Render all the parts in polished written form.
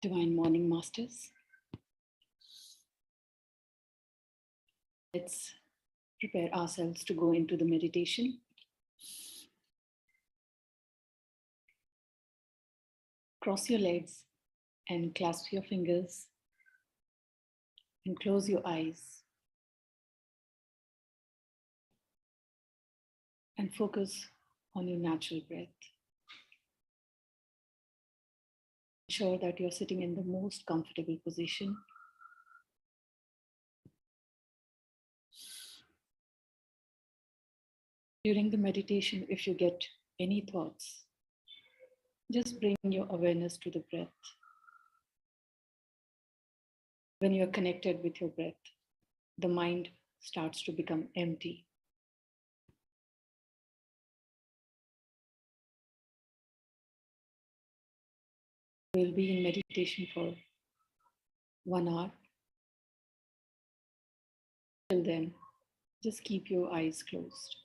Divine Morning Masters. Let's prepare ourselves to go into the meditation. Cross your legs and clasp your fingers and close your eyes and focus on your natural breath. Ensure that you're sitting in the most comfortable position. During the meditation, if you get any thoughts, just bring your awareness to the breath. When you're connected with your breath, the mind starts to become empty. We'll be in meditation for 1 hour. Till then, just keep your eyes closed.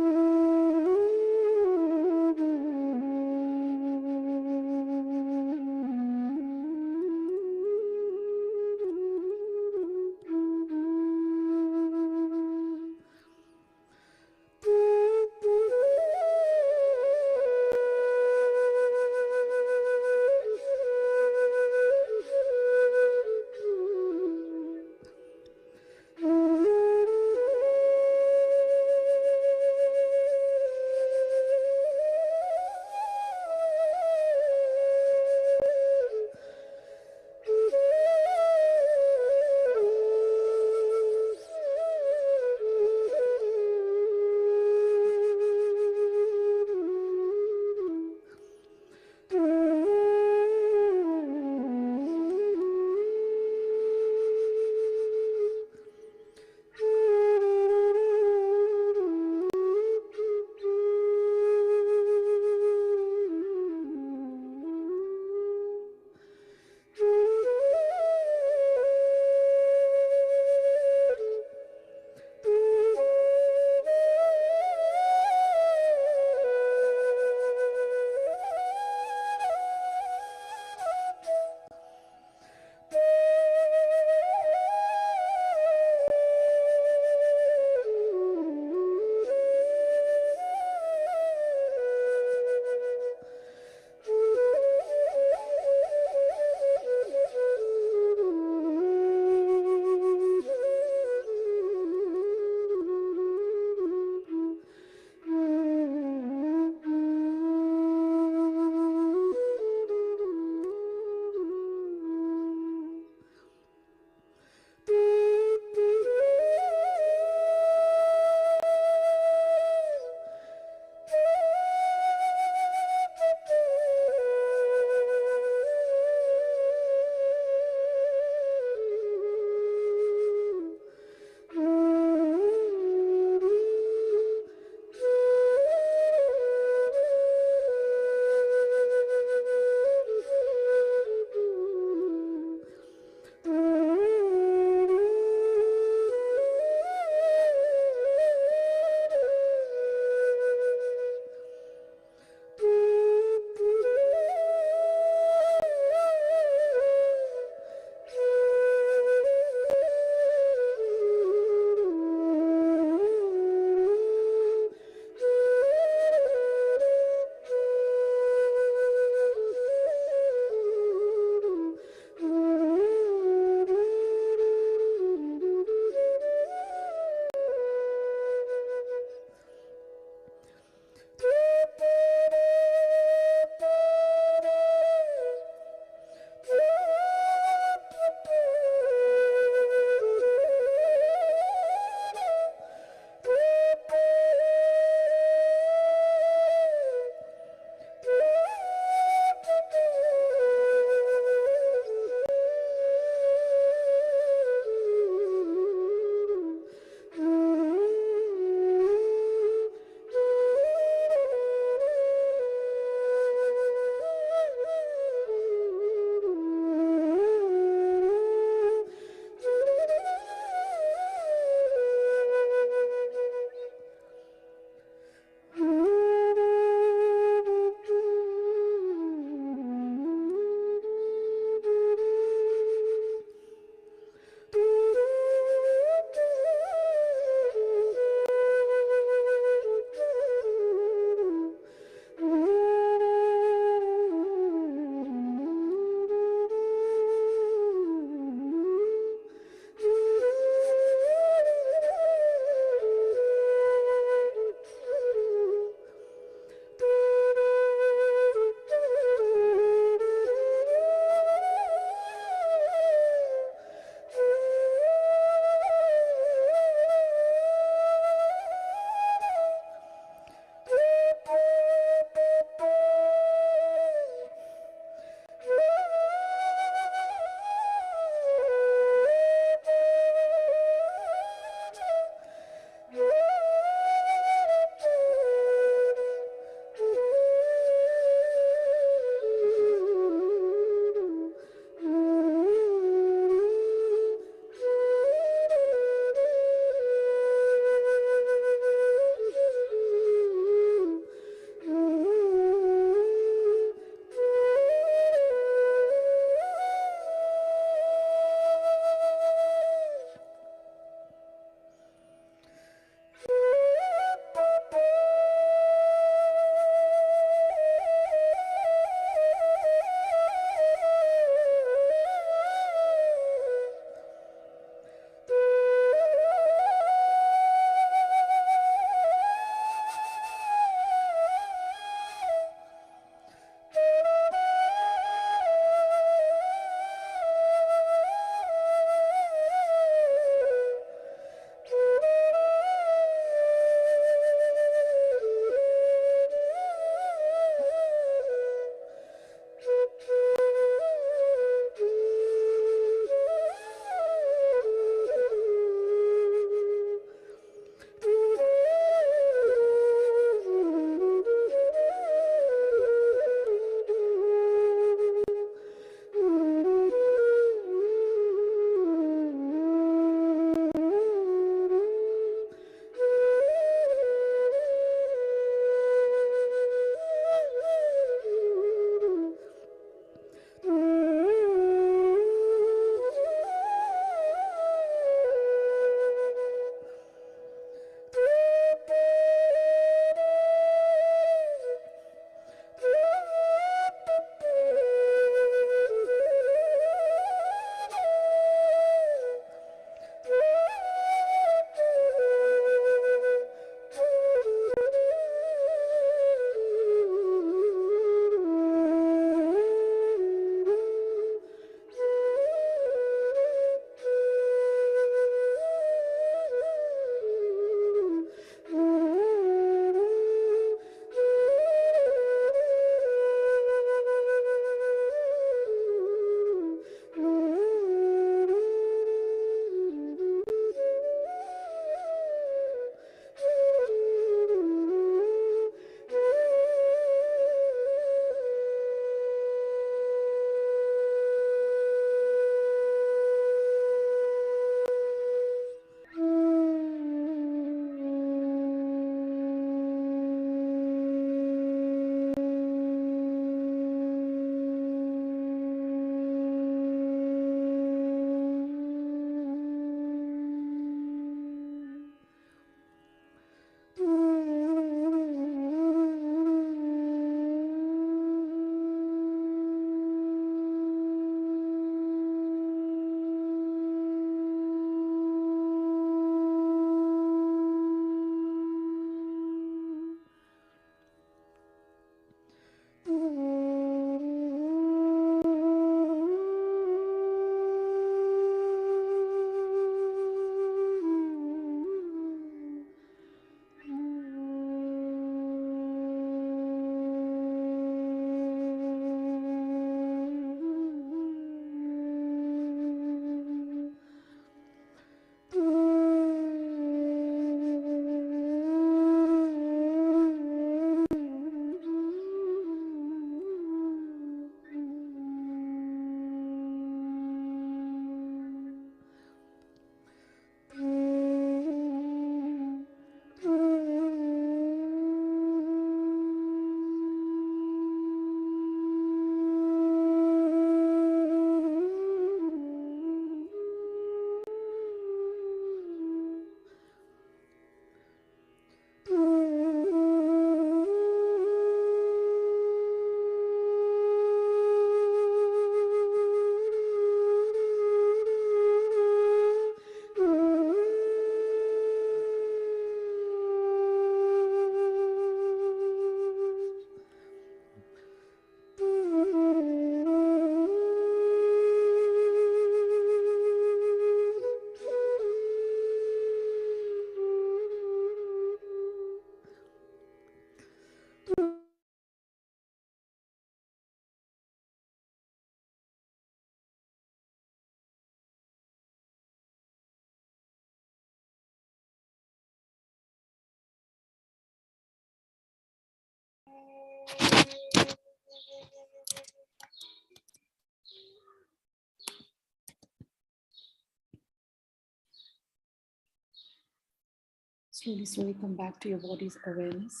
Slowly, slowly come back to your body's awareness.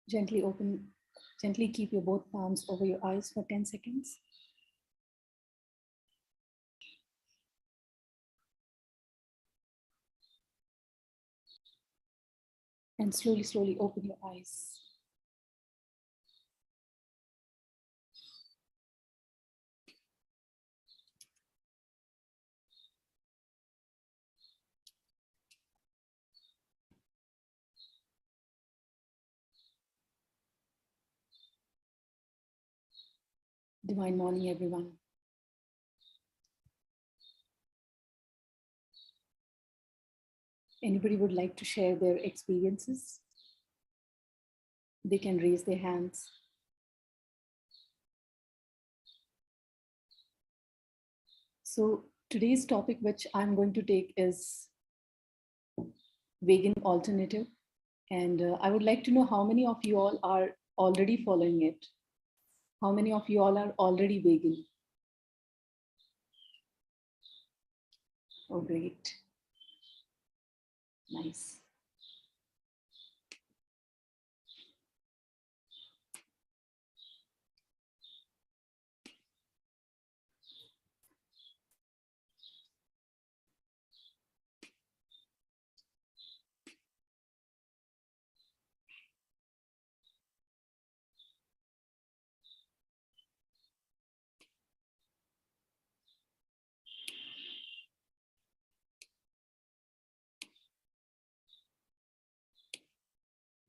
Gently keep your both palms over your eyes for 10 seconds. And slowly, slowly open your eyes. Divine morning, everyone. Anybody would like to share their experiences? They can raise their hands. So today's topic, which I'm going to take, is vegan alternative. And I would like to know how many of you all are already following it. How many of you all are already vegan? Oh, great. Nice.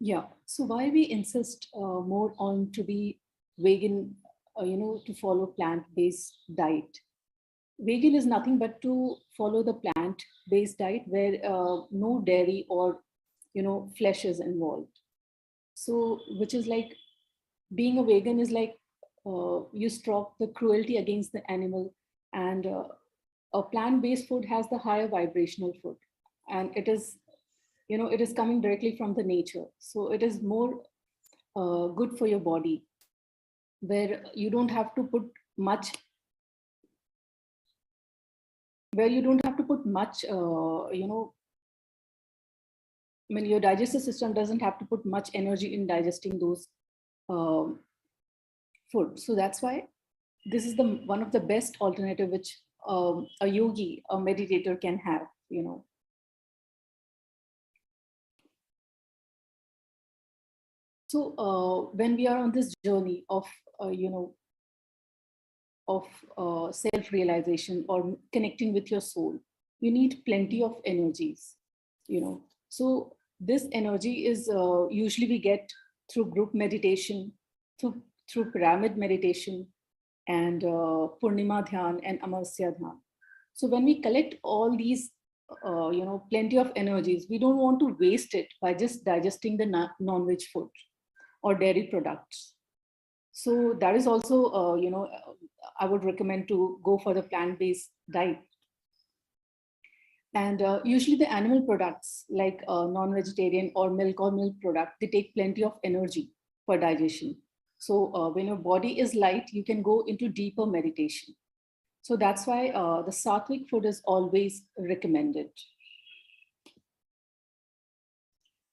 Yeah. So why we insist more on to be vegan, to follow plant-based diet. Vegan is nothing but to follow the plant-based diet where no dairy or, flesh is involved. So, which is like being a vegan is like you stop the cruelty against the animal, and a plant-based food has the higher vibrational food, and it is, it is coming directly from the nature. So it is more good for your body, where you don't have to put much, I mean, your digestive system doesn't have to put much energy in digesting those um, food. So that's why this is the one of the best alternative which a yogi, a meditator can have. So when we are on this journey of, of self-realization or connecting with your soul, you need plenty of energies. So this energy is usually we get through group meditation, through pyramid meditation, and Purnima Dhyan and Amasya Dhyan. So when we collect all these, plenty of energies, we don't want to waste it by just digesting the non-veg food or dairy products. So that is also, I would recommend to go for the plant-based diet. And usually the animal products like non-vegetarian or milk product, they take plenty of energy for digestion. So when your body is light, you can go into deeper meditation. So that's why the sattvic food is always recommended.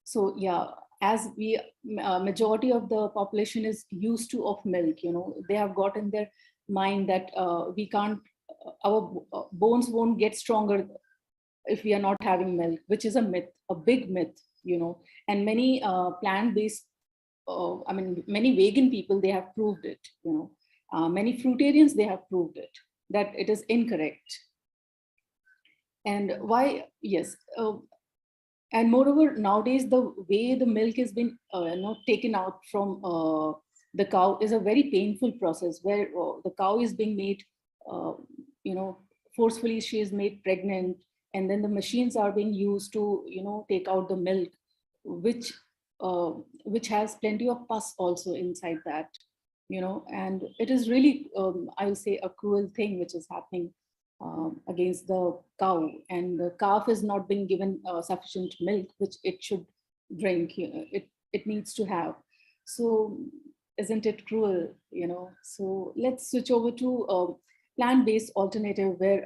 So yeah, as we majority of the population is used to of milk, they have got in their mind that we can't, our bones won't get stronger if we are not having milk, which is a myth, a big myth. And many plant-based, I mean, many vegan people, they have proved it. Many fruitarians, they have proved it, that it is incorrect. And why? Yes. And moreover, nowadays, the way the milk has been taken out from the cow is a very painful process, where the cow is being made, uh, you know, forcefully she is made pregnant, and then the machines are being used to, take out the milk, which uh, which has plenty of pus also inside that. And it is really, I will say, a cruel thing which is happening against the cow, and the calf is not being given sufficient milk which it should drink. It needs to have. So Isn't it cruel, you know? So let's switch over to plant-based alternative where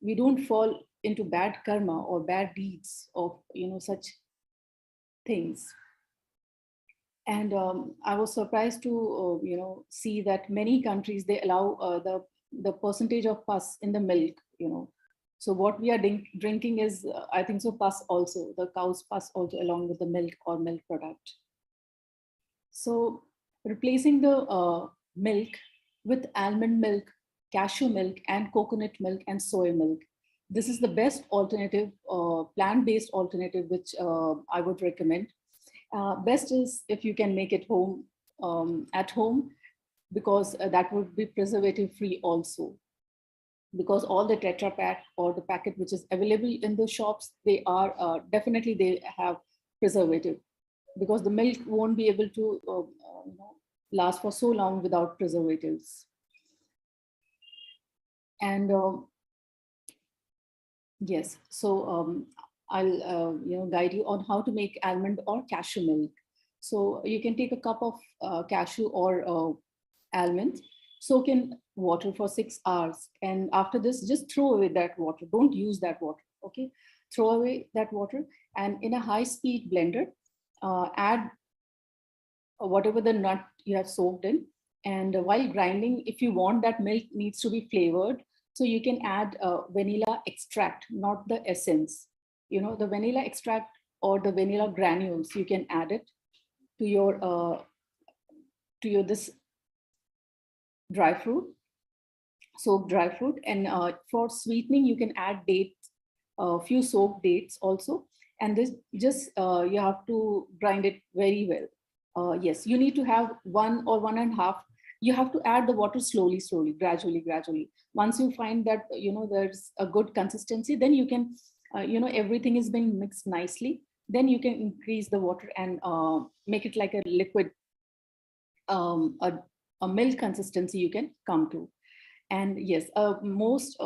we don't fall into bad karma or bad deeds of, you know, such things. And I was surprised to, you know, see that many countries, they allow the percentage of pus in the milk, you know. So what we are drinking is, I think so, pus also, the cow's pus also along with the milk or milk product. So replacing the milk with almond milk, cashew milk, and coconut milk and soy milk. This is the best alternative, plant-based alternative, which I would recommend. Best is if you can make it at home, because that would be preservative free also. Because all the Tetra Pak or the packet which is available in the shops, they are definitely, they have preservative, because the milk won't be able to you know, last for so long without preservatives. And yes, so I'll you know, guide you on how to make almond or cashew milk. So you can take a cup of cashew or almond, soak in water for 6 hours, and after this, just throw away that water. Don't use that water. Okay, throw away that water, and in a high-speed blender, add whatever the nut you have soaked in. And while grinding, if you want that milk needs to be flavored, so you can add vanilla extract, not the essence. You know, the vanilla extract or the vanilla granules, you can add it to your this dry fruit, soaked dry fruit. And for sweetening, you can add dates, a few soaked dates also. And this just you have to grind it very well. Yes, you need to have 1 or 1.5. You have to add the water slowly, gradually. Once you find that, you know, there's a good consistency, then you can, you know, everything is being mixed nicely. Then you can increase the water and make it like a liquid, a milk consistency you can come to. And yes, most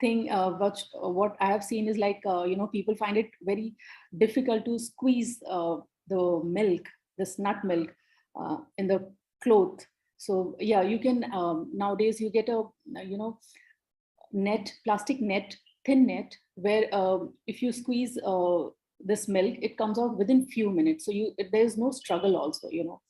thing what I have seen is like, you know, people find it very difficult to squeeze the milk, this nut milk, in the cloth. So yeah, you can, nowadays you get a, you know, net, plastic net, thin net, where if you squeeze this milk, it comes out within few minutes. So there's no struggle also, you know.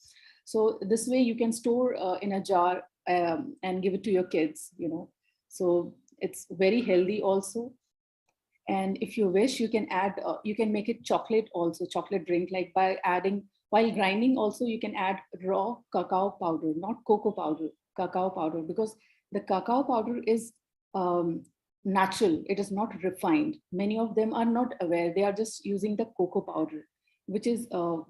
So this way you can store in a jar and give it to your kids, you know. So it's very healthy also. And if you wish, you can add, you can make it chocolate also, chocolate drink, like by adding, while grinding also, you can add raw cacao powder, not cocoa powder, cacao powder, because the cacao powder is natural. It is not refined. Many of them are not aware. They are just using the cocoa powder, which is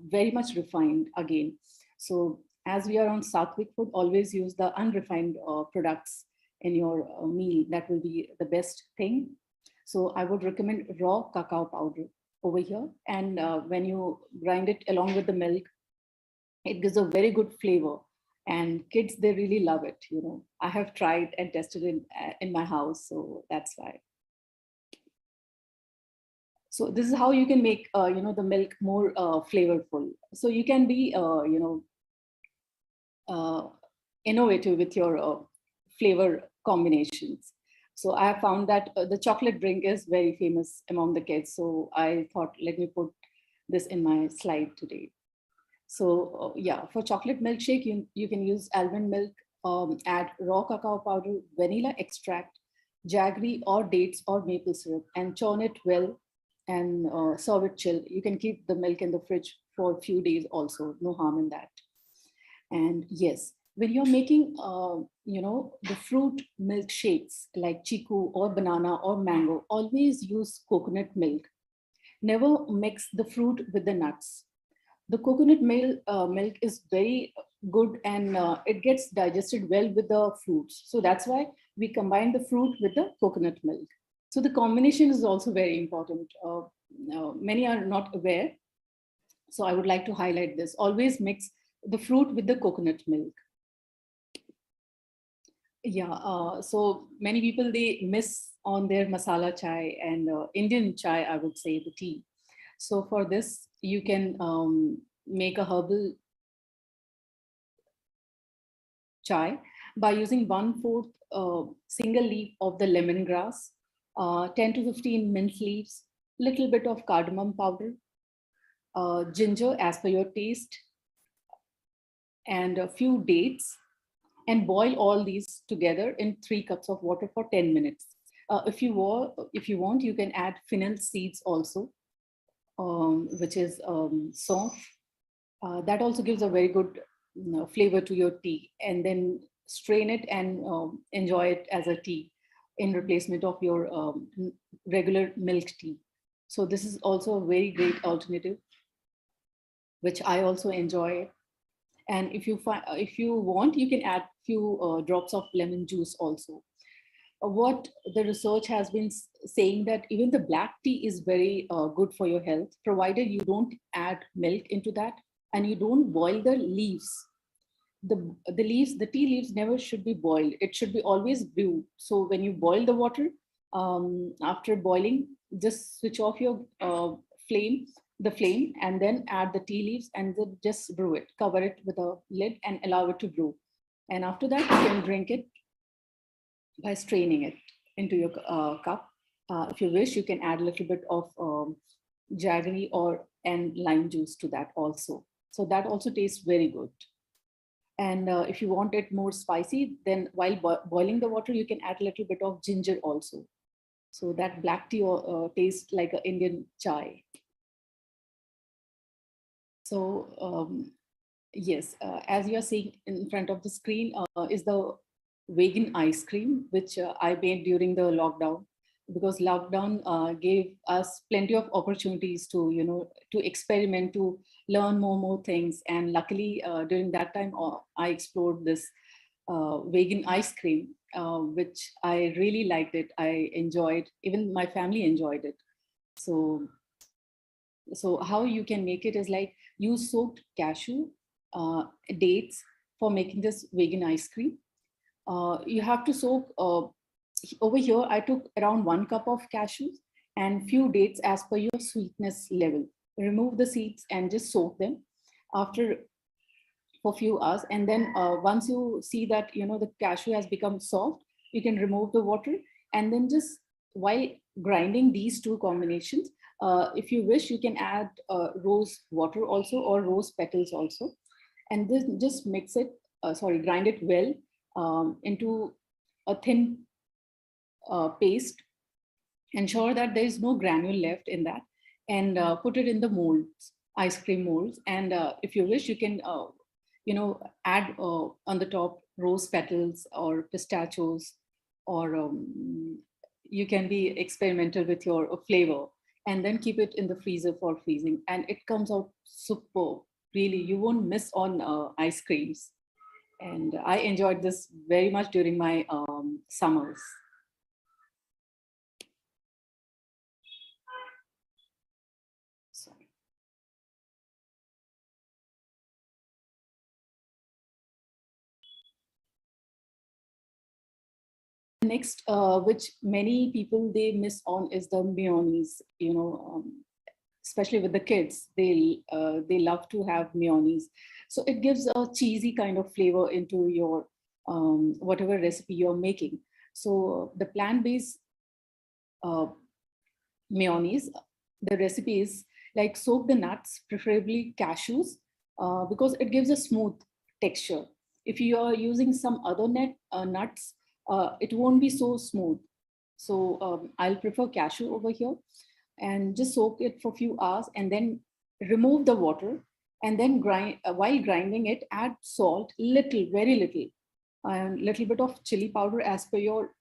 very much refined again. So as we are on Sattvic food, always use the unrefined products in your meal. That will be the best thing. So I would recommend raw cacao powder over here. And when you grind it along with the milk, it gives a very good flavor. And kids, they really love it. You know, I have tried and tested it in my house. So that's why. So this is how you can make, you know, the milk more flavorful. So you can be, you know, innovative with your flavor combinations. So I have found that the chocolate drink is very famous among the kids. So I thought, let me put this in my slide today. So yeah, for chocolate milkshake, you can use almond milk, add raw cacao powder, vanilla extract, jaggery or dates or maple syrup, and churn it well and serve it chilled. You can keep the milk in the fridge for a few days also, no harm in that. And yes, when you're making, you know, the fruit milkshakes like chiku or banana or mango, always use coconut milk. Never mix the fruit with the nuts. The coconut milk is very good, and it gets digested well with the fruits. So that's why we combine the fruit with the coconut milk. So the combination is also very important. Many are not aware. So I would like to highlight this. Always mix the fruit with the coconut milk. Yeah, so many people, they miss on their masala chai and Indian chai, I would say, the tea. So for this, you can make a herbal chai by using 1/4 single leaf of the lemongrass, 10 to 15 mint leaves, little bit of cardamom powder, ginger as per your taste, and a few dates, and boil all these together in 3 cups of water for 10 minutes. If you want, you can add fennel seeds also, which is soft. That also gives a very good flavor to your tea, and then strain it and enjoy it as a tea in replacement of your regular milk tea. So this is also a very great alternative, which I also enjoy. And if you want, you can add few drops of lemon juice also. What the research has been saying, that even the black tea is very good for your health, provided you don't add milk into that and you don't boil the leaves. The tea leaves never should be boiled. It should be always brewed. So when you boil the water, after boiling, just switch off your flame, and then add the tea leaves and then just brew it. Cover it with a lid and allow it to brew. And after that, you can drink it by straining it into your cup. If you wish, you can add a little bit of jaggery and lime juice to that also. So that also tastes very good. And if you want it more spicy, then while boiling the water, you can add a little bit of ginger also. So that black tea tastes like an Indian chai. So yes, as you are seeing in front of the screen is the vegan ice cream, which I made during the lockdown, because lockdown gave us plenty of opportunities to, to experiment, to learn more things. And luckily during that time, I explored this vegan ice cream, which I really liked it. I enjoyed, even my family enjoyed it. So how you can make it is like use soaked cashew, dates for making this vegan ice cream. You have to soak, over here I took around 1 cup of cashews and few dates as per your sweetness level. Remove the seeds and just soak them for a few hours. And then once you see that, the cashew has become soft, you can remove the water. And then just while grinding these two combinations, if you wish, you can add rose water also, or rose petals also. And then just mix it, grind it well into a thin paste. Ensure that there is no granule left in that, and put it in the molds, ice cream molds. And if you wish, you can, add on the top rose petals or pistachios, or you can be experimental with your flavor, and then keep it in the freezer for freezing. And it comes out superb. Really, you won't miss on ice creams. And I enjoyed this very much during my summers. Sorry. Next, which many people they miss on, is the mayonnaise. Especially with the kids, they love to have mayonnaise. So it gives a cheesy kind of flavor into your whatever recipe you're making. So the plant-based mayonnaise, the recipe is like soak the nuts, preferably cashews, because it gives a smooth texture. If you are using some other nuts, it won't be so smooth. So I'll prefer cashew over here. And just soak it for a few hours, and then remove the water, and then grind. While grinding it, add salt, very little, and little bit of chili powder as per your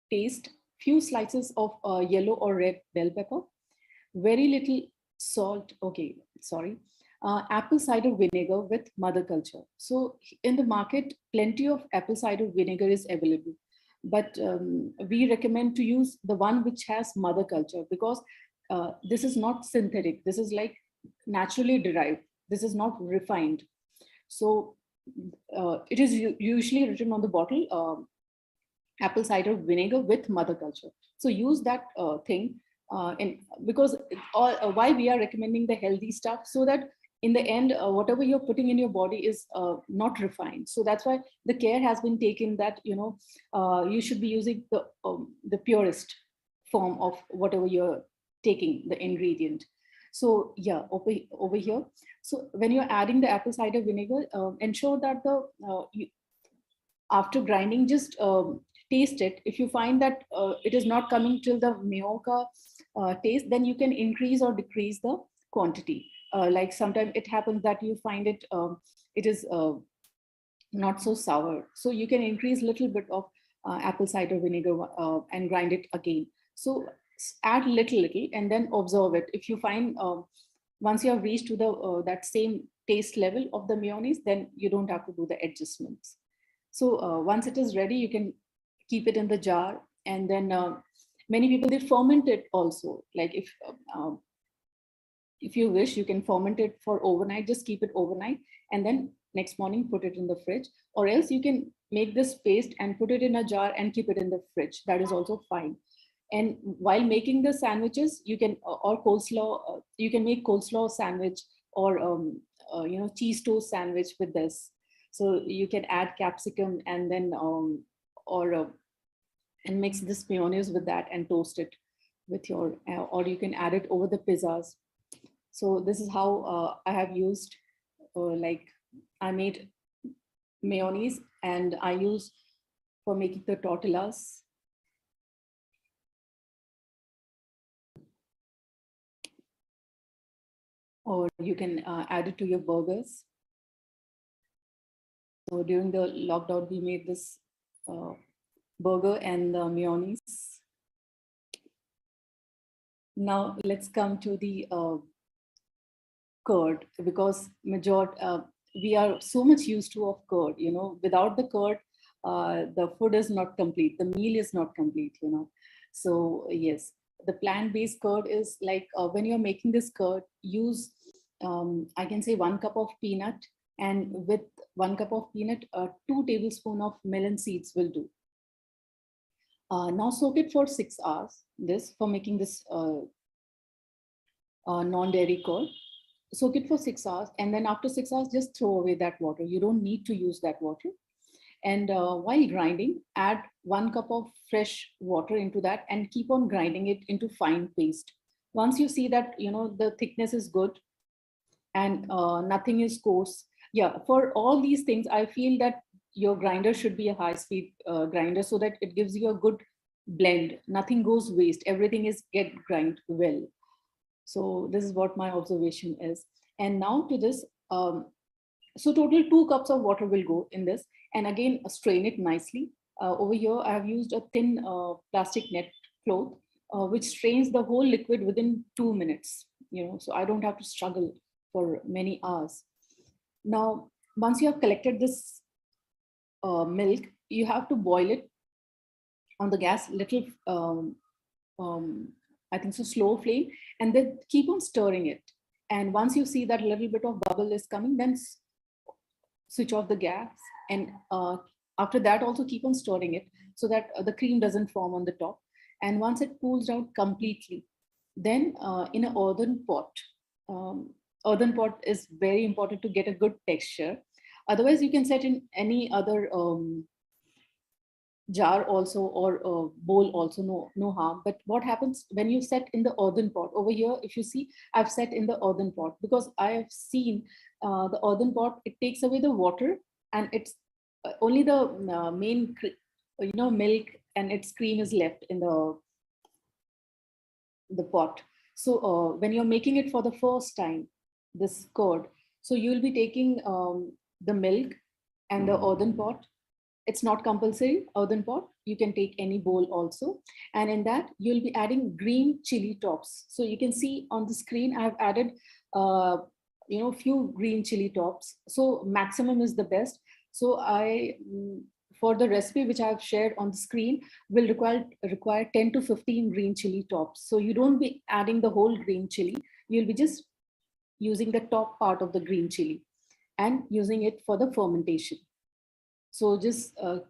taste, few slices of yellow or red bell pepper, very little salt. Okay, sorry. Apple cider vinegar with mother culture. So in the market, plenty of apple cider vinegar is available, but we recommend to use the one which has mother culture, because this is not synthetic. This is like naturally derived. This is not refined. So it is usually written on the bottle, apple cider vinegar with mother culture. So use that thing, because why we are recommending the healthy stuff, so that in the end, whatever you're putting in your body is not refined. So that's why the care has been taken that, you should be using the purest form of whatever you're taking, the ingredient. So yeah, over here. So when you're adding the apple cider vinegar, ensure that after grinding, just taste it. If you find that it is not coming till the meoka taste, then you can increase or decrease the quantity. Like sometimes it happens that you find it is not so sour, so you can increase little bit of apple cider vinegar and grind it again. So add little and then observe it. If you find once you have reached to the that same taste level of the mayonnaise, then you don't have to do the adjustments. So once it is ready, you can keep it in the jar, and then many people, they ferment it also. Like if you wish, you can ferment it for overnight, just keep it overnight, and then next morning put it in the fridge. Or else you can make this paste and put it in a jar and keep it in the fridge. That is also fine. And while making the sandwiches, you can or coleslaw, you can make coleslaw sandwich, or cheese toast sandwich with this. So you can add capsicum and then and mix this mayonnaise with that and toast it with your, or you can add it over the pizzas. So this is how I have used, like I made mayonnaise and I use for making the tortillas. Or you can add it to your burgers. So during the lockdown, we made this burger and mayonnaise. Now let's come to the curd, because we are so much used to of curd. Without the curd, the food is not complete. The meal is not complete. So yes, the plant-based curd is like when you're making this curd, use I can say 1 cup of peanut, and with 1 cup of peanut, 2 tablespoons of melon seeds will do. Now soak it for 6 hours. This for making this non-dairy curd. Soak it for 6 hours, and then after 6 hours, just throw away that water. You don't need to use that water. And while grinding, add 1 cup of fresh water into that and keep on grinding it into fine paste. Once you see that the thickness is good and nothing is coarse. Yeah, for all these things, I feel that your grinder should be a high-speed grinder, so that it gives you a good blend. Nothing goes waste. Everything is get grind well. So this is what my observation is. And now to this, so total 2 cups of water will go in this, and again strain it nicely. Over here, I have used a thin plastic net cloth, which strains the whole liquid within 2 minutes. So I don't have to struggle for many hours. Now, once you have collected this milk, you have to boil it on the gas little, I think so, slow flame, and then keep on stirring it. And once you see that little bit of bubble is coming, then switch off the gas. And after that, also keep on stirring it so that the cream doesn't form on the top. And once it cools down completely, then in an earthen pot, earthen pot is very important to get a good texture. Otherwise, you can set in any other jar also, or bowl also, no harm. But what happens when you set in the earthen pot? Over here, if you see, I've set in the earthen pot because I have seen the earthen pot, it takes away the water, and it's only the main milk and its cream is left in the pot. So when you're making it for the first time, this curd, so you'll be taking the milk and the earthen pot. It's not compulsory, earthen pot. You can take any bowl also. And in that, you'll be adding green chili tops. So you can see on the screen, I've added, few green chili tops. So maximum is the best. So for the recipe which I've shared on the screen, will require 10 to 15 green chili tops. So you don't be adding the whole green chili. You'll be just using the top part of the green chili and using it for the fermentation. So just put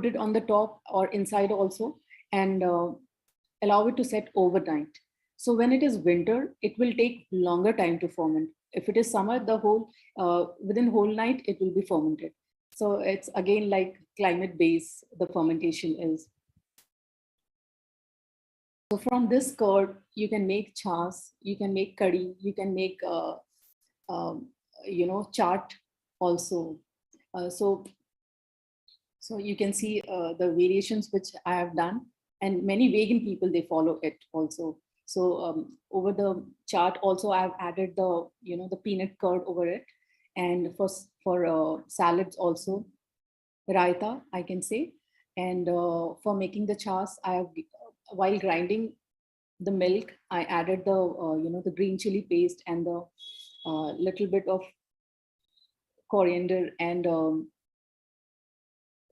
it on the top or inside also, and allow it to set overnight. So when it is winter, it will take longer time to ferment. If it is summer, the whole within whole night it will be fermented. So it's again like climate based, the fermentation is. So from this curd, you can make chas, you can make curry, you can make chaat also. So you can see the variations which I have done, and many vegan people, they follow it also. So over the chart also, I have added the the peanut curd over it, and for salads also, raita I can say, and for making the chas, I have while grinding the milk, I added the the green chili paste and the little bit of coriander and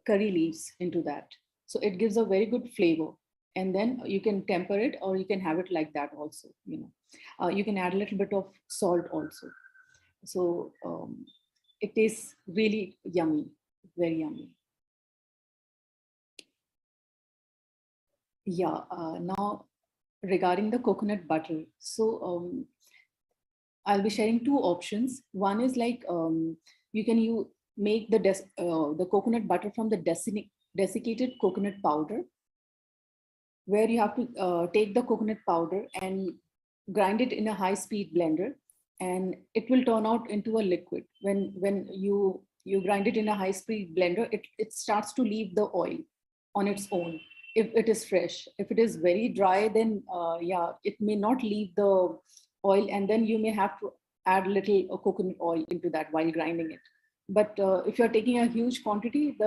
curry leaves into that. So it gives a very good flavor. And then you can temper it, or you can have it like that also. You can add a little bit of salt also. So it tastes really yummy, very yummy. Yeah. Now regarding the coconut butter, so I'll be sharing two options. One is like you can make the coconut butter from the desiccated coconut powder, where you have to take the coconut powder and grind it in a high-speed blender, and it will turn out into a liquid. When you grind it in a high-speed blender, it starts to leave the oil on its own if it is fresh. If it is very dry, then yeah, it may not leave the oil, and then you may have to add little coconut oil into that while grinding it. But if you're taking a huge quantity,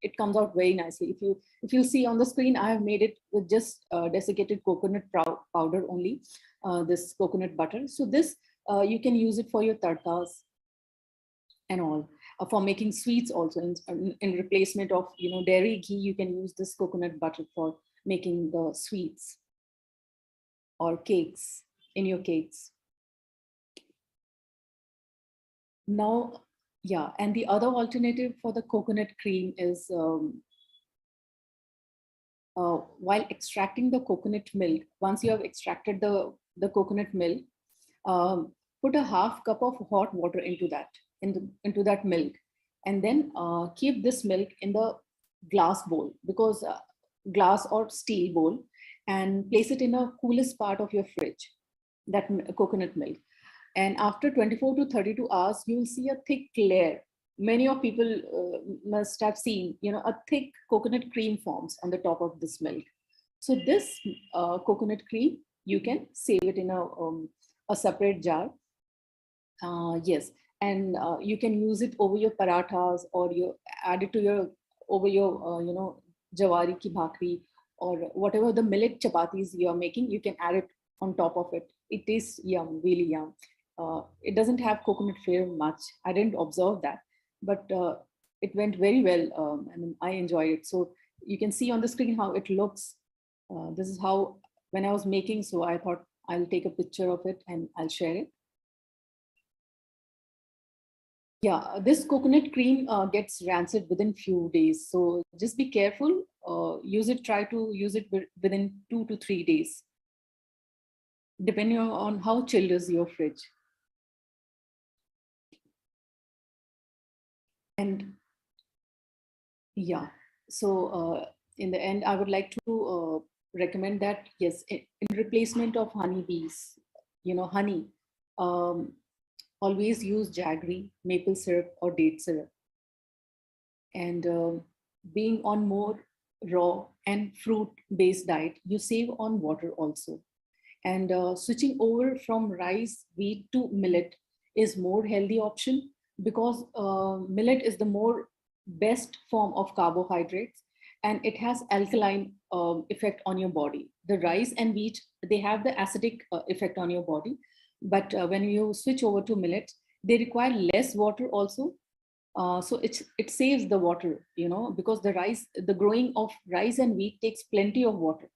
it comes out very nicely. If you see on the screen, I have made it with just desiccated coconut powder only, this coconut butter. So this you can use it for your tadkas and all, for making sweets also. In replacement of dairy ghee, you can use this coconut butter for making the sweets or cakes, in your cakes. Now, yeah, and the other alternative for the coconut cream is while extracting the coconut milk. Once you have extracted the coconut milk, put a half cup of hot water into that milk, and then keep this milk in the glass bowl, because glass or steel bowl, and place it in a coolest part of your fridge, that coconut milk. And after 24 to 32 hours, you will see a thick layer. Many of people must have seen, a thick coconut cream forms on the top of this milk. So this coconut cream, you can save it in a separate jar. Yes, and you can use it over your parathas, or you add it to over your jawari ki bhakri, or whatever the millet chapatis you are making. You can add it on top of it. It tastes yum, really yum. It doesn't have coconut flavor much. I didn't observe that, but it went very well. I enjoyed it. So you can see on the screen how it looks. This is how when I was making. So I thought I'll take a picture of it and I'll share it. Yeah, this coconut cream gets rancid within few days. So just be careful. Try to use it within 2 to 3 days, depending on how chilled is your fridge. And yeah, so in the end, I would like to recommend that, yes, in replacement of honeybees, honey, always use jaggery, maple syrup, or date syrup. And being on more raw and fruit-based diet, you save on water also. And switching over from rice, wheat to millet is more healthy option, because millet is the more best form of carbohydrates, and it has alkaline effect on your body. The rice and wheat, they have the acidic effect on your body. But when you switch over to millet, they require less water also. So it saves the water, because the growing of rice and wheat takes plenty of water,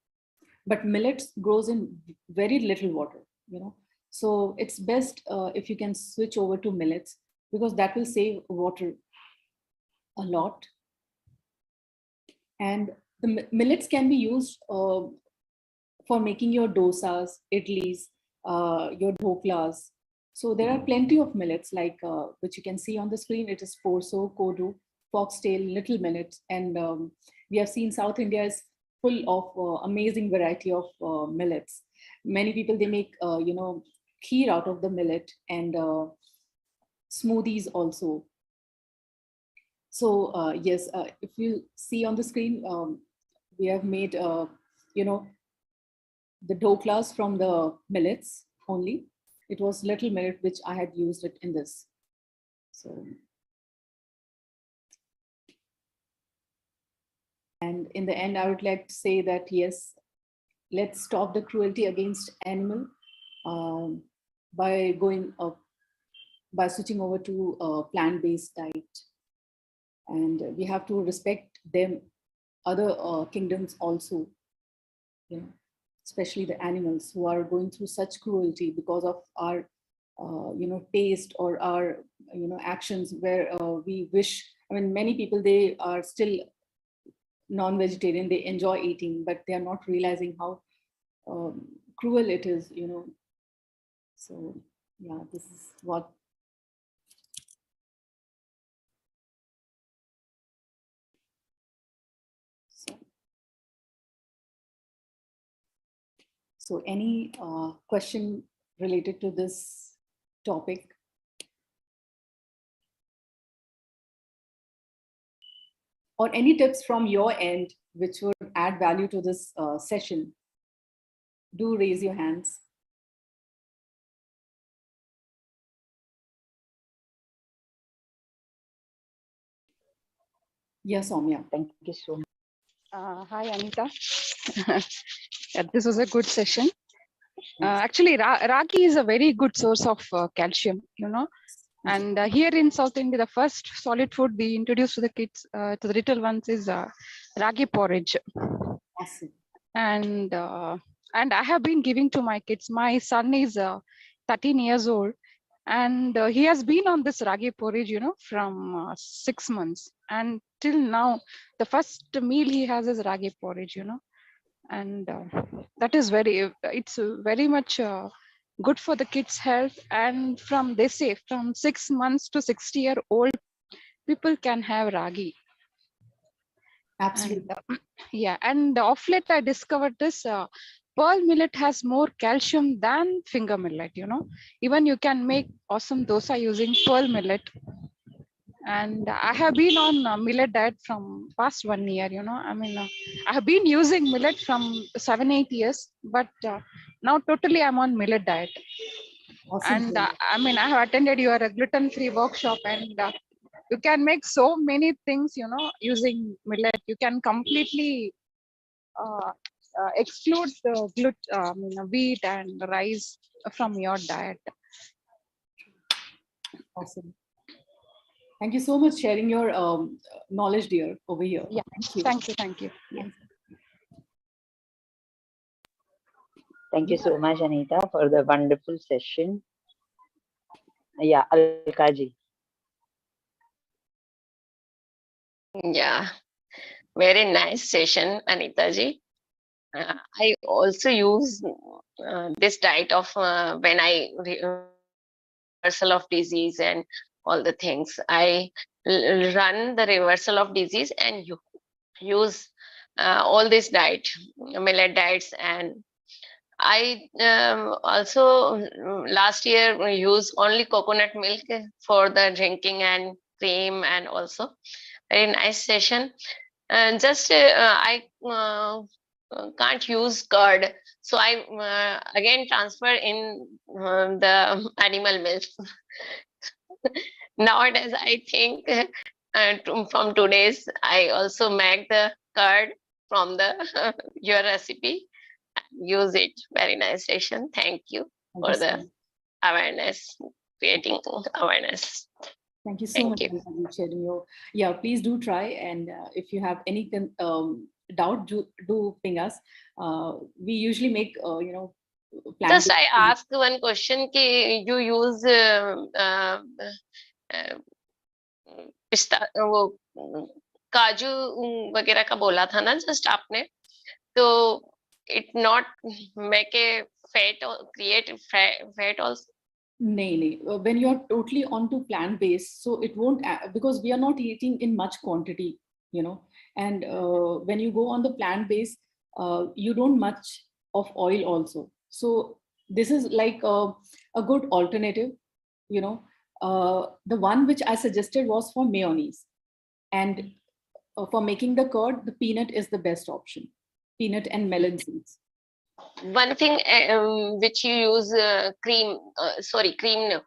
but millets grows in very little water, So it's best if you can switch over to millets, because that will save water a lot. And the millets can be used for making your dosas, idlis, your dhoklas. So there are plenty of millets, like which you can see on the screen. It is porso, kodu, foxtail, little millet, and we have seen South India is full of amazing variety of millets. Many people, they make kheer out of the millet, and smoothies also. So yes, if you see on the screen, we have made the doklas from the millets only. It was little millet which I had used it in this. So, and in the end, I would like to say that yes, let's stop the cruelty against animal by by switching over to a plant-based diet, and we have to respect them, other kingdoms also, especially the animals who are going through such cruelty because of our taste or our actions, where we wish. I mean, many people, they are still non-vegetarian, they enjoy eating, but they are not realizing how cruel it is, So yeah, this is what. So any question related to this topic? Or any tips from your end which would add value to this session? Do raise your hands. Yes, Soumya. Thank you so much. Hi, Anita. This was a good session. Actually, ragi is a very good source of calcium, And here in South India, the first solid food we introduce to the kids, to the little ones, is ragi porridge. Awesome. And I have been giving to my kids. My son is 13 years old, and he has been on this ragi porridge, from 6 months. And till now, the first meal he has is ragi porridge, And that is it's very much good for the kids' health. And they say from 6 months to 60-year-old people can have ragi. Absolutely. And, yeah, and of late I discovered this pearl millet has more calcium than finger millet, Even you can make awesome dosa using pearl millet. And I have been on millet diet from past 1 year, I mean, I have been using millet from 7-8 years, but now totally I'm on millet diet. Awesome. And I mean, I have attended your gluten-free workshop, and you can make so many things, using millet. You can completely exclude the wheat and rice from your diet. Awesome. Thank you so much sharing your knowledge, dear, over here. Yeah, thank you. Thank you. Yeah. Thank you so much, Anita, for the wonderful session. Yeah, Alka-ji. Yeah, very nice session, Anita ji. I also use this diet of when I reversal of disease and all the things. I run the reversal of disease and you use all this diet, millet diets, and I also last year use only coconut milk for the drinking and cream, and also very nice session. And just I can't use curd, so I again transfer in the animal milk. Nowadays, I think from today's, I also make the curd from the your recipe. Use it. Very nice session. Thank you for the awareness, creating awareness. Thank you so much for sharing your. Yeah, please do try, and if you have any doubt, do ping us. We usually make Just I ask one question: कि you use पिस्ता वो काजू वगैरह का बोला था ना just आपने, तो it not make a fat or create fat also? Nay. When you're totally onto plant-based, so it won't, because we are not eating in much quantity, and when you go on the plant-based, you don't much of oil also. So this is like a good alternative, the one which I suggested was for mayonnaise, and for making the curd, the peanut is the best option, peanut and melon seeds. One thing which you use cream, cream, no,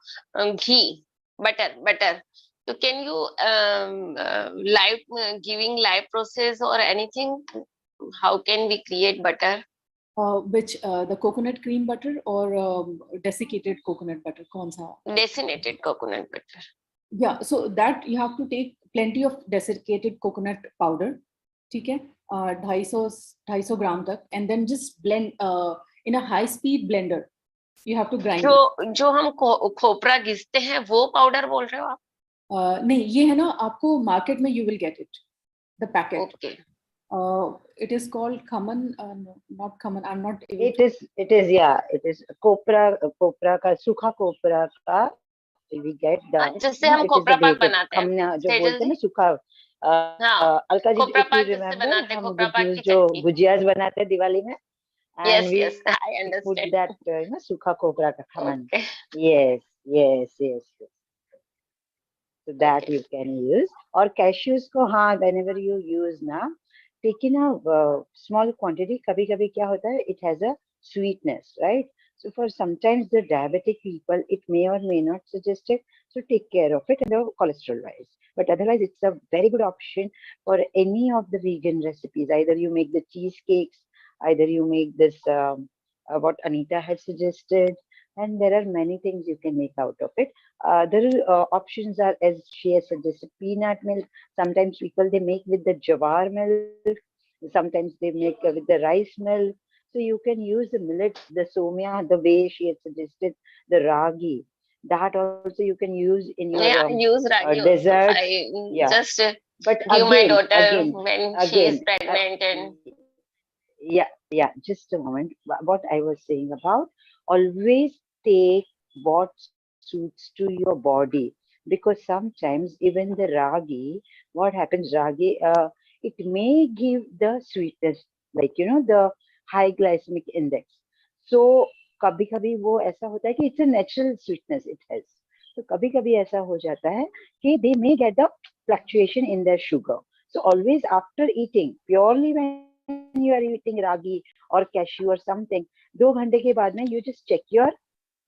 ghee, butter. So can you giving live process or anything? How can we create butter? Which the coconut cream butter or desiccated coconut butter? Kaun sa? Desiccated coconut butter. Yeah, so that you have to take plenty of desiccated coconut powder, okay? 250 gram tak, and then just blend in a high speed blender. You have to grind it. जो हम खोपरा घिसते हैं वो powder बोल रहे हो आप? नहीं, ये है ना, आपको मार्केट में you will get it, the packet. Okay. It is called khaman, no, not khaman. I'm not. It is copra का सूखा copra का we get the. जिससे हम खोपरा पाक बनाते हैं. हम जो बोलते हैं ना सूखा. Alka ji, if you remember, हम जो गुजियास बनाते हैं दिवाली में. And yes, I understand. Put that सूखा copra का khaman. Okay. Yes. So that you can use. Or cashews को whenever you use ना, take in a small quantity. कभी-कभी क्या होता है? It has a sweetness, right? So for sometimes the diabetic people, it may or may not suggest it. So take care of it and the cholesterol wise. But otherwise, it's a very good option for any of the vegan recipes. Either you make the cheesecakes, either you make this what Anita had suggested, and there are many things you can make out of it. There are options are, as she has suggested, peanut milk. Sometimes people they make with the jawar milk. Sometimes they make with the rice milk. So you can use the millets, the somya, the way she had suggested, the ragi. That also you can use in your use ragi desserts. I just but give again, my daughter again, when she is pregnant and. Yeah, just a moment. What I was saying about, always take what suits to your body, because sometimes even the ragi, what happens, ragi, it may give the sweetness, like, the high glycemic index. So, कभी-कभी वो ऐसा होता है कि it's a natural sweetness it has. So, कभी-कभी ऐसा हो जाता है कि they may get the fluctuation in their sugar. So, always after eating, purely when you are eating ragi or cashew or something, 2 घंटे के बाद में you just check your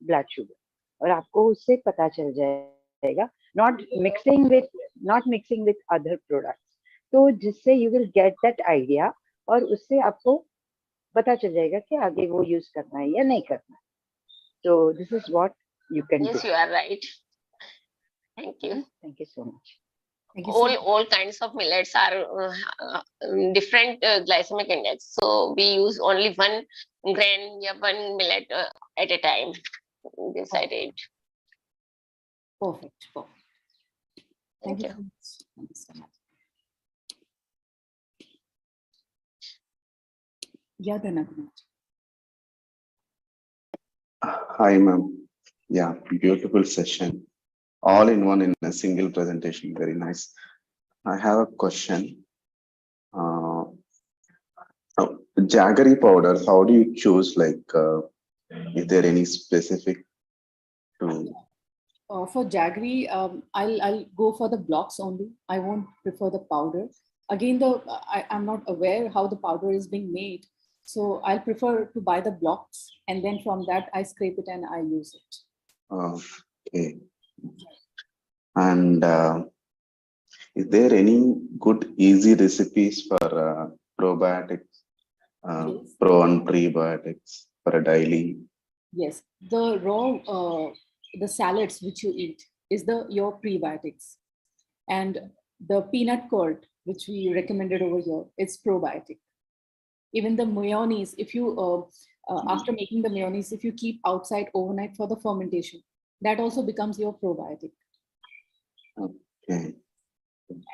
blood sugar और आपको उससे पता चल जाएगा, not mixing with other products. तो जिससे you will get that idea और उससे आपको पता चल जाएगा कि आगे वो यूज करना है या नहीं करना है. So this is what you can do. Yes, you are right. Thank you. Thank you so much. All kinds of millets are different glycemic index. So we use only one grain, one millet at a time. Decided. Perfect. Thank you. Thank you so much. Yeah, Dhyana. Hi, ma'am. Yeah, beautiful session. All in one in a single presentation. Very nice. I have a question. Jaggery powders, how do you choose? Like, is there any specific to? For jaggery, I'll go for the blocks only. I won't prefer the powder. Again, I'm not aware how the powder is being made. So I'll prefer to buy the blocks, and then from that I scrape it and I use it. Okay. And is there any good easy recipes for probiotics, Yes. pro and prebiotics for a daily? Yes, the raw, the salads which you eat is your prebiotics, and the peanut curd which we recommended over here, it's probiotic. Even the mayonnaise, if you after making the mayonnaise, if you keep outside overnight for the fermentation, that also becomes your probiotic. Okay.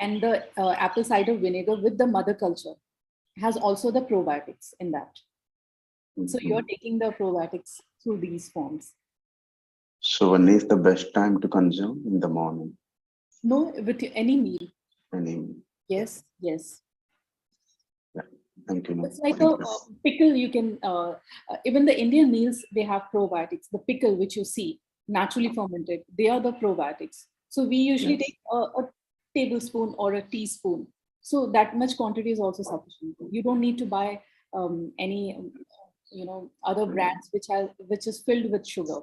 And the apple cider vinegar with the mother culture has also the probiotics in that. So you're taking the probiotics through these forms. So when is the best time to consume? In the morning? No, with any meal. Any? Yes, yes. Yeah. Thank you, ma'am. It's like Thank a you. pickle. You can, even the Indian meals, they have probiotics. The pickle which you see, naturally fermented, they are the probiotics. So we usually Yes. take a tablespoon or a teaspoon. So that much quantity is also sufficient. You don't need to buy any, other brands which is filled with sugar.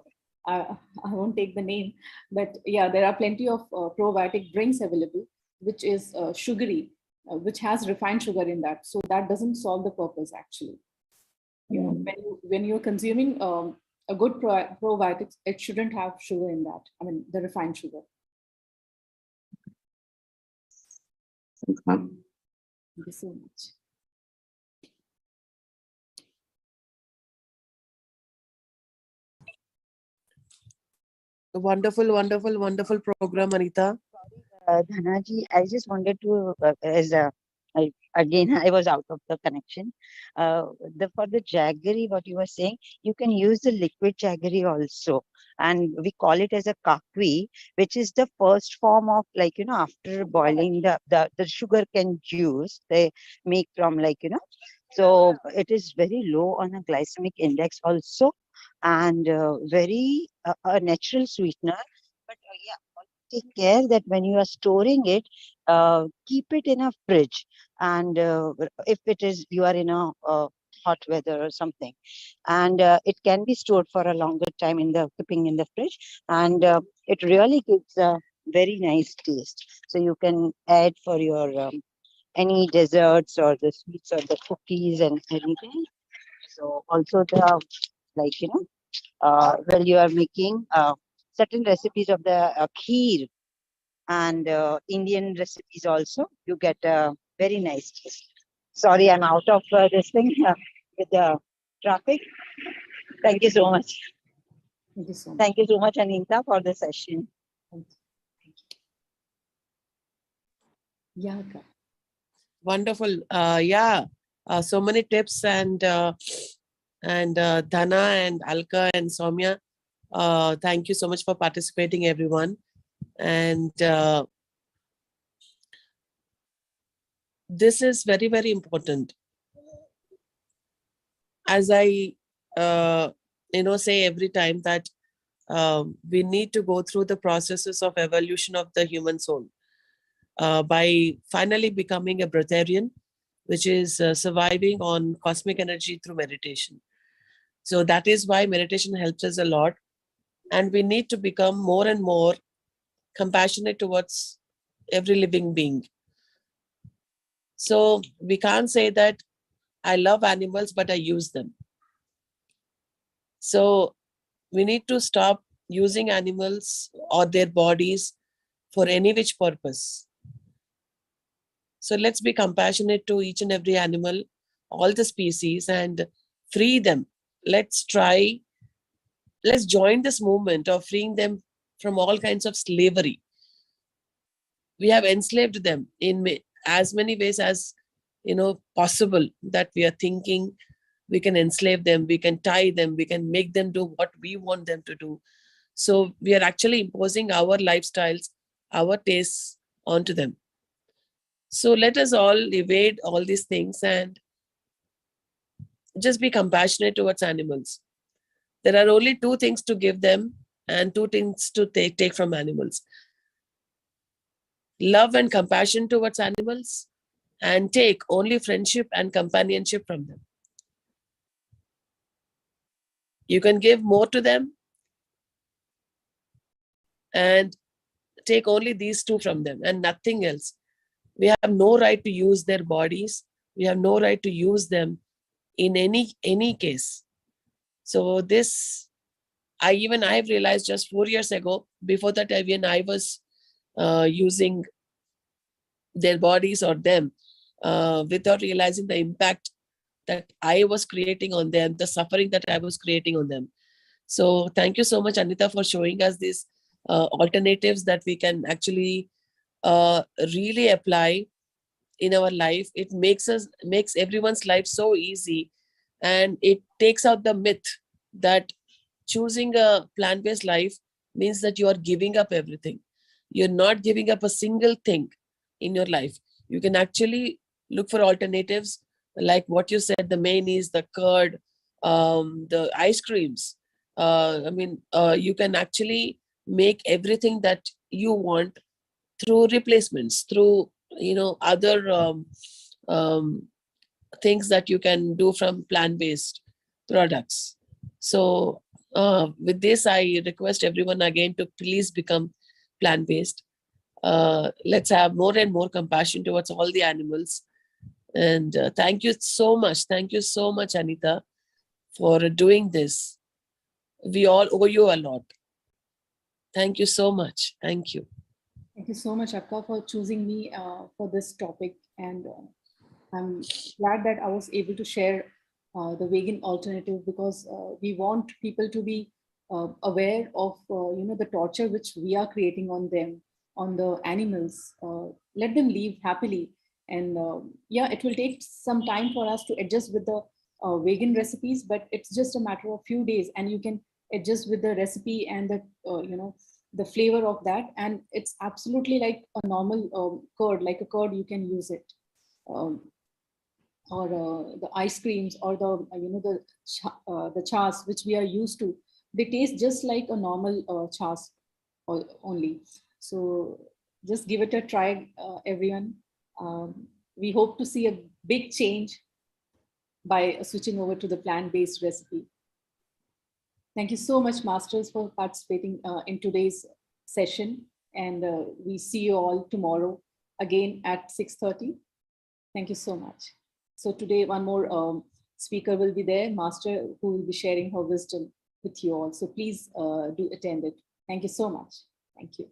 I won't take the name, but yeah, there are plenty of probiotic drinks available, which is sugary, which has refined sugar in that. So that doesn't solve the purpose actually. When you're consuming a good probiotics, it shouldn't have sugar in that. I mean, the refined sugar. Thanks, ma'am. Thank you so much. Wonderful, wonderful, wonderful program, Anita. Dhanaji, I just wanted to, again, I was out of the connection. For the jaggery, what you were saying, you can use the liquid jaggery also. And we call it as a kakwi, which is the first form of, like, after boiling the sugar cane juice, they make from, like, so it is very low on a glycemic index also, and very a natural sweetener. But yeah, take care that when you are storing it, keep it in a fridge. And if it is, you are in a hot weather or something, and it can be stored for a longer time in the keeping in the fridge, and it really gives a very nice taste. So you can add for your any desserts or the sweets or the cookies and anything. So also the, like, when you are making certain recipes of the kheer and Indian recipes also, you get a very nice taste. Sorry, I'm out of this thing with the traffic. Thank you so much. Thank you so much. Thank you so much, Anita, for the session. Thank you. Yeah. Wonderful. Yeah. So many tips, and Dhana and Alka and Soumya, thank you so much for participating, everyone. And this is very, very important. As I say every time that we need to go through the processes of evolution of the human soul by finally becoming a breatharian, which is surviving on cosmic energy through meditation. So that is why meditation helps us a lot. And we need to become more and more compassionate towards every living being. So we can't say that I love animals, but I use them. So we need to stop using animals or their bodies for any which purpose. So let's be compassionate to each and every animal, all the species, and free them. Let's join this movement of freeing them from all kinds of slavery. We have enslaved them in as many ways as possible that we are thinking. We can enslave them, we can tie them, we can make them do what we want them to do. So we are actually imposing our lifestyles, our tastes onto them. So let us all evade all these things and just be compassionate towards animals. There are only two things to give them and two things to take from animals: love and compassion towards animals, and take only friendship and companionship from them. You can give more to them and take only these two from them and nothing else. We have no right to use their bodies. We have no right to use them in any case. So this, I've realized just 4 years ago. Before that, even I was using their bodies or them without realizing the impact that I was creating on them, the suffering that I was creating on them. So thank you so much, Anita, for showing us these alternatives that we can actually really apply in our life. It makes everyone's life so easy, and it takes out the myth that choosing a plant-based life means that you are giving up everything. You're not giving up a single thing in your life. You can actually look for alternatives, like what you said, the mayonnaise, the curd, the ice creams. You can actually make everything that you want through replacements, through other things that you can do from plant-based products. So with this, I request everyone again to please become plant-based. Let's have more and more compassion towards all the animals. And thank you so much. Thank you so much, Anita, for doing this. We all owe you a lot. Thank you so much. Thank you. Thank you so much, Akka, for choosing me for this topic. And I'm glad that I was able to share the vegan alternative, because we want people to be aware of the torture which we are creating on them, on the animals. Let them live happily. And yeah, it will take some time for us to adjust with the vegan recipes, but it's just a matter of few days, and you can adjust with the recipe and the the flavor of that, and it's absolutely like a normal curd, like a curd. You can use it. Or the ice creams, or the the chas which we are used to, they taste just like a normal chas only. So just give it a try, everyone. We hope to see a big change by switching over to the plant-based recipe. Thank you so much, Masters, for participating in today's session, and we see you all tomorrow again at 6:30. Thank you so much. So today, one more speaker will be there, Master, who will be sharing her wisdom with you all. So please do attend it. Thank you so much. Thank you.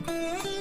Thank you.